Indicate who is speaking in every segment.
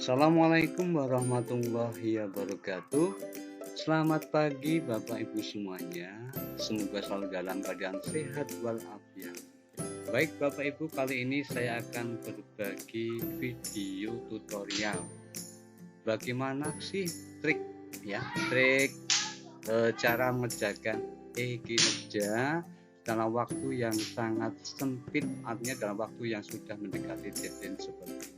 Speaker 1: Assalamualaikum warahmatullahi wabarakatuh. Selamat pagi Bapak Ibu semuanya. Semoga selalu dalam keadaan sehat walafiat. Baik Bapak Ibu, kali ini saya akan berbagi video tutorial. Bagaimana sih trik cara mengerjakan kinerja dalam waktu yang sangat sempit, artinya dalam waktu yang sudah mendekati deadline seperti ini.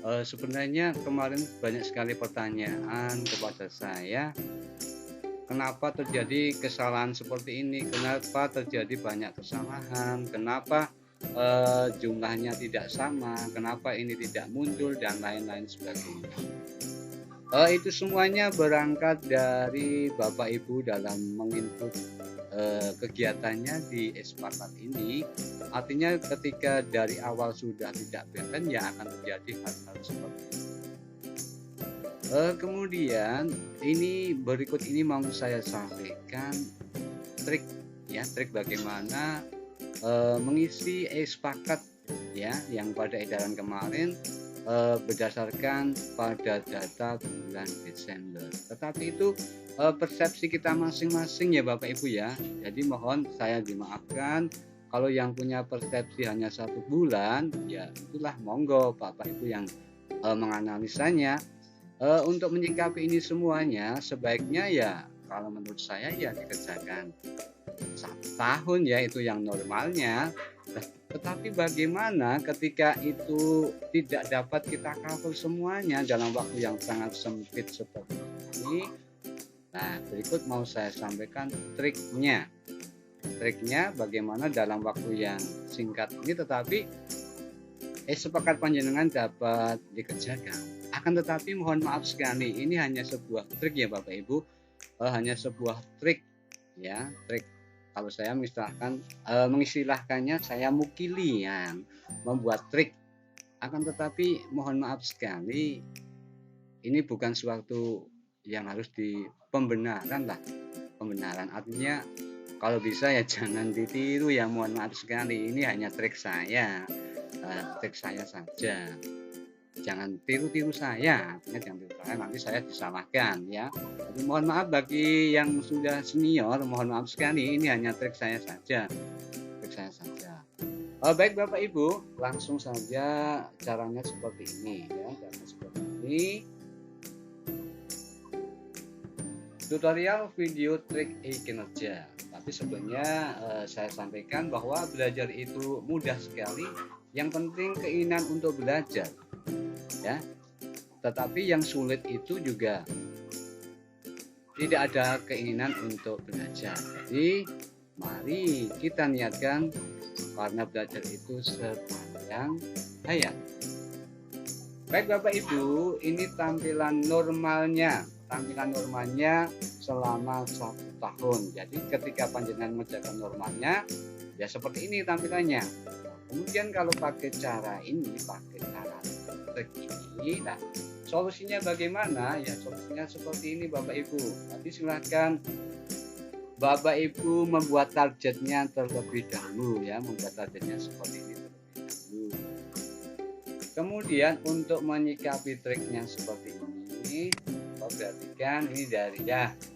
Speaker 1: Sebenarnya kemarin banyak sekali pertanyaan kepada saya, kenapa terjadi kesalahan seperti ini, kenapa terjadi banyak kesalahan, kenapa jumlahnya tidak sama, kenapa ini tidak muncul, dan lain-lain sebagainya. Itu semuanya berangkat dari Bapak Ibu dalam menginput kegiatannya di Espakat ini. Artinya ketika dari awal sudah tidak balance, ya akan terjadi hal-hal seperti ini. Kemudian berikut ini mau saya sampaikan trik bagaimana mengisi Espakat yang pada edaran kemarin berdasarkan pada data bulan Desember. Tetapi itu persepsi kita masing-masing ya Bapak Ibu ya. Jadi mohon saya dimaafkan kalau yang punya persepsi hanya 1 bulan, ya itulah monggo Bapak Ibu yang menganalisanya. Untuk menyikapi ini semuanya sebaiknya ya kalau menurut saya ya dikerjakan 1 tahun ya, itu yang normalnya. Tetapi bagaimana ketika itu tidak dapat kita cover semuanya dalam waktu yang sangat sempit seperti ini? Nah, berikut mau saya sampaikan triknya. Triknya bagaimana dalam waktu yang singkat ini tetapi sepakat panjenengan dapat dikerjakan. Akan tetapi mohon maaf sekali, ini hanya sebuah trik ya Bapak Ibu, hanya sebuah trik ya, trik. Kalau saya mengistilahkannya saya mukili yang membuat trik. Akan tetapi mohon maaf sekali, ini bukan suatu yang harus pembenaran artinya kalau bisa ya jangan ditiru ya, mohon maaf sekali, ini hanya trik saya saja. Jangan tiru saya, nanti saya disalahkan ya. Jadi mohon maaf bagi yang sudah senior, mohon maaf sekali, ini hanya trik saya saja. Baik Bapak Ibu, langsung saja caranya seperti ini ya, Tutorial video trik kinerja. Tapi sebenarnya saya sampaikan bahwa belajar itu mudah sekali. Yang penting keinginan untuk belajar ya. Tetapi yang sulit itu juga tidak ada keinginan untuk belajar. Jadi mari kita niatkan, karena belajar itu sepanjang hayat. Baik Bapak Ibu, ini tampilan normalnya selama 1 tahun. Jadi ketika panjenengan mengerjakan normalnya ya seperti ini tampilannya. Kemudian kalau pakai cara trik ini, nah solusinya bagaimana? Ya solusinya seperti ini Bapak Ibu. Nanti silahkan Bapak Ibu membuat targetnya terlebih dahulu ya, seperti ini terlebih dahulu. Kemudian untuk menyikapi triknya seperti ini, perhatikan ini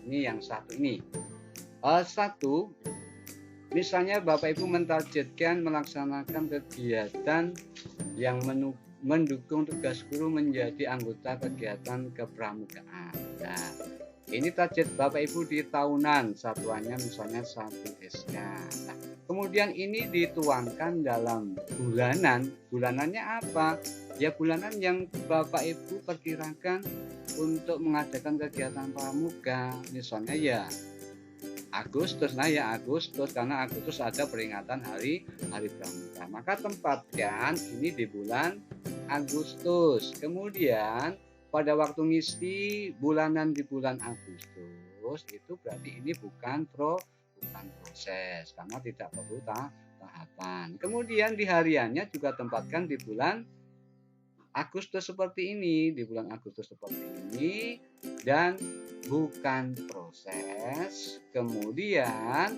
Speaker 1: ini yang satu ini. Misalnya Bapak Ibu mentargetkan melaksanakan kegiatan yang mendukung tugas guru menjadi anggota kegiatan kepramukaan. Nah, ini target Bapak Ibu di tahunan, satuannya misalnya 1 SK. Nah, kemudian ini dituangkan dalam bulanan. Bulanannya apa? Ya bulanan yang Bapak Ibu perkirakan untuk mengadakan kegiatan pramuka. Misalnya ya Agustus, karena Agustus ada peringatan hari pramuka. Maka tempatkan ini di bulan Agustus. Kemudian pada waktu ngisi bulanan di bulan Agustus, itu berarti ini bukan proses karena tidak perlu tahapan. Kemudian di hariannya juga tempatkan di bulan Agustus seperti ini, dan bukan proses. Kemudian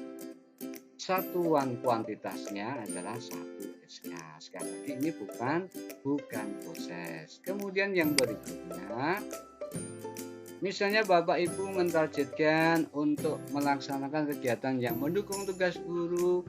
Speaker 1: satuan kuantitasnya adalah 1 SK. Sekali lagi ini bukan bukan proses. Kemudian yang berikutnya, misalnya Bapak Ibu mentargetkan untuk melaksanakan kegiatan yang mendukung tugas guru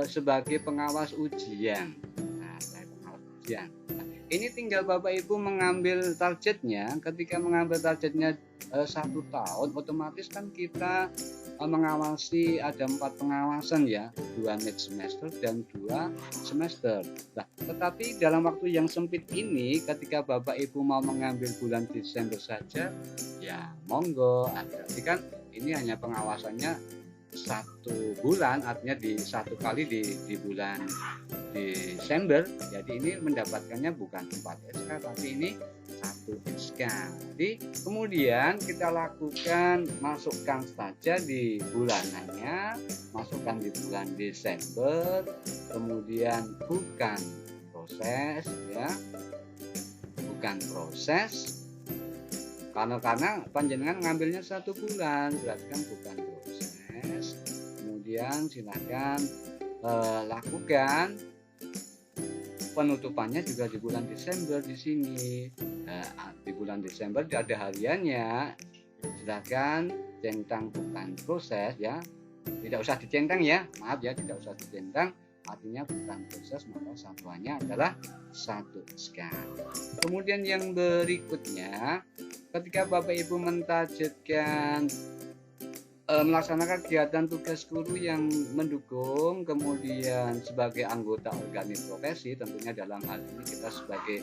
Speaker 1: sebagai pengawas ujian. Nah, pengawas ujian. Nah, ini tinggal Bapak Ibu mengambil targetnya. Ketika mengambil targetnya 1 tahun, otomatis kan kita mengawasi ada 4 pengawasan ya, 2 mid semester dan 2 semester. Nah, tetapi dalam waktu yang sempit ini, ketika Bapak Ibu mau mengambil bulan Desember saja, ya monggo. Berarti kan ini hanya pengawasannya 1 bulan, artinya di 1 kali di bulan Desember. Jadi ini mendapatkannya bukan 4 SK tapi ini 1 SK. Jadi kemudian kita lakukan, masukkan saja di bulanannya, masukkan di bulan Desember, kemudian bukan proses ya, bukan proses karena panjenengan ngambilnya 1 bulan, berarti kan bukan proses. Kemudian silakan lakukan penutupannya juga di bulan Desember di sini. Nah, di bulan Desember ada hariannya. Silakan centang bukan proses ya. Tidak usah dicentang ya. Maaf ya, tidak usah dicentang. Artinya bukan proses, maka satuannya adalah 1 SK. Kemudian yang berikutnya, ketika Bapak Ibu mentargetkan melaksanakan kegiatan tugas guru yang mendukung, kemudian sebagai anggota organik profesi, tentunya dalam hal ini kita sebagai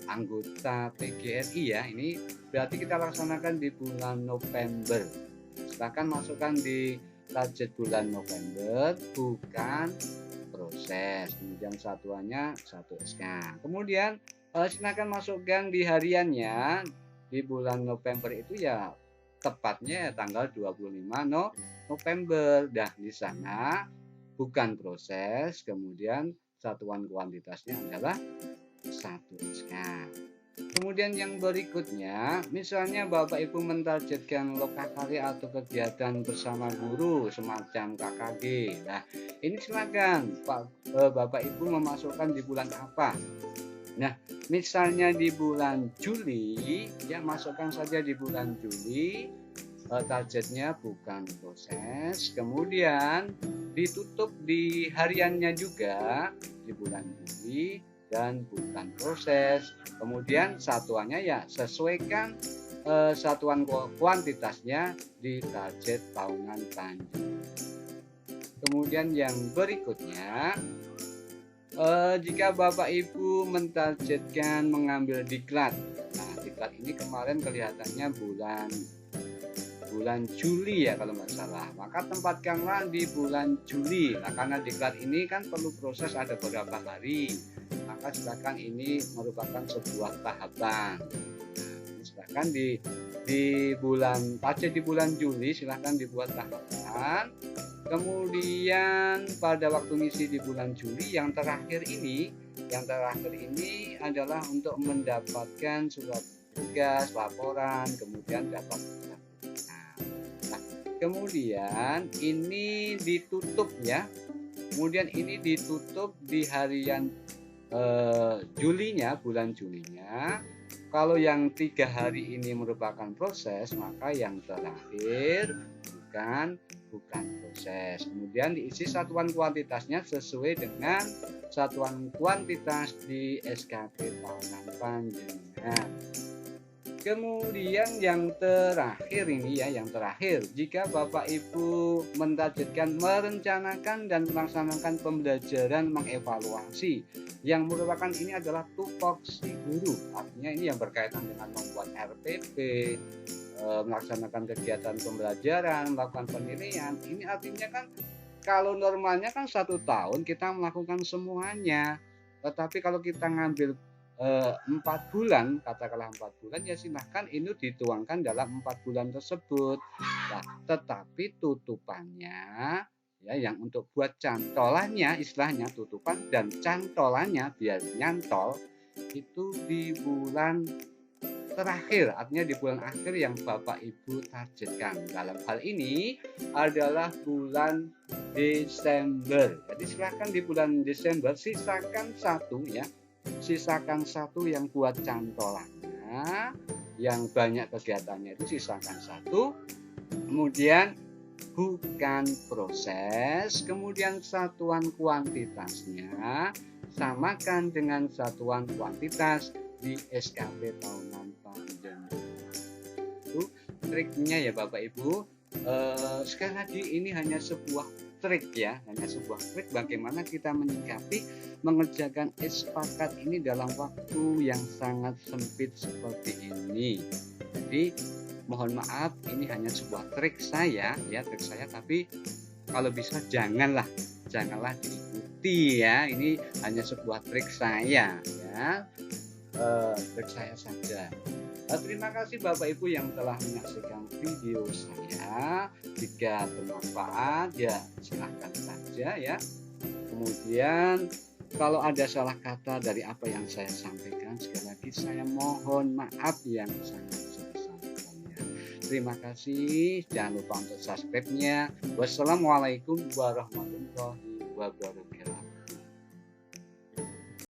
Speaker 1: anggota PGRI ya, ini berarti kita laksanakan di bulan November. Silakan masukkan di target bulan November, bukan proses, kemudian satuannya 1 SK. Kemudian silakan masukkan di hariannya di bulan November itu ya tepatnya tanggal 25 November. Dah di sana bukan proses, kemudian satuan kuantitasnya adalah 1 SK. Kemudian yang berikutnya, misalnya Bapak Ibu mentargetkan lokakarya atau kegiatan bersama guru semacam KKG. Nah, ini silakan Bapak Ibu memasukkan di bulan apa. Nah, misalnya di bulan Juli, ya masukkan saja di bulan Juli, targetnya bukan proses, kemudian ditutup di hariannya juga di bulan Juli dan bukan proses. Kemudian satuannya ya sesuaikan satuan kuantitasnya di target tahunan lanjut. Kemudian yang berikutnya, jika Bapak Ibu mentargetkan mengambil diklat. Nah, diklat ini kemarin kelihatannya bulan Juli ya kalau nggak salah. Maka tempatkanlah di bulan Juli. Nah, karena diklat ini kan perlu proses ada beberapa hari. Maka silakan ini merupakan sebuah tahapan. Nah, silakan di bulan Juli silakan dibuat tahapan. Kemudian pada waktu ngisi di bulan Juli yang terakhir ini adalah untuk mendapatkan surat tugas, laporan, kemudian dapat. Nah, kemudian ini ditutup ya. Kemudian ini ditutup di harian Julinya, bulan Julinya. Kalau yang 3 hari ini merupakan proses, maka yang terakhir bukan proses. Kemudian diisi satuan kuantitasnya sesuai dengan satuan kuantitas di SKP tahunan panjenengan. Kemudian yang terakhir ini ya, jika Bapak Ibu mentargetkan merencanakan dan melaksanakan pembelajaran mengevaluasi yang merupakan ini adalah tupoksi guru, artinya ini yang berkaitan dengan membuat RPP, melaksanakan kegiatan pembelajaran, melakukan penilaian. Ini artinya kan kalau normalnya kan 1 tahun kita melakukan semuanya, tetapi kalau kita ngambil 4 bulan, katakanlah 4 bulan, ya silahkan ini dituangkan dalam 4 bulan tersebut. Nah, tetapi tutupannya ya yang untuk buat cantolannya, istilahnya tutupan dan cantolannya biar nyantol itu di bulan terakhir, artinya di bulan akhir yang Bapak Ibu targetkan. Dalam hal ini adalah bulan Desember. Jadi silakan di bulan Desember sisakan satu ya, sisakan satu yang buat cantolannya, yang banyak kegiatannya itu sisakan satu. Kemudian bukan proses, kemudian satuan kuantitasnya samakan dengan satuan kuantitas di SKP tahunan pandemi. Itu triknya ya Bapak Ibu. Sekali lagi ini hanya sebuah trik ya, hanya sebuah trik bagaimana kita menyikapi mengerjakan sepakat ini dalam waktu yang sangat sempit seperti ini. Jadi mohon maaf, ini hanya sebuah trik saya ya, trik saya, tapi kalau bisa janganlah diikuti ya. Ini hanya sebuah trik saya ya, trik saya saja. Terima kasih Bapak Ibu yang telah menyaksikan video saya. Jika bermanfaat ya silahkan saja ya. Kemudian kalau ada salah kata dari apa yang saya sampaikan, sekali lagi saya mohon maaf yang sangat sebesar-besarnya. Terima kasih, jangan lupa untuk subscribe-nya. Wassalamualaikum warahmatullahi wabarakatuh.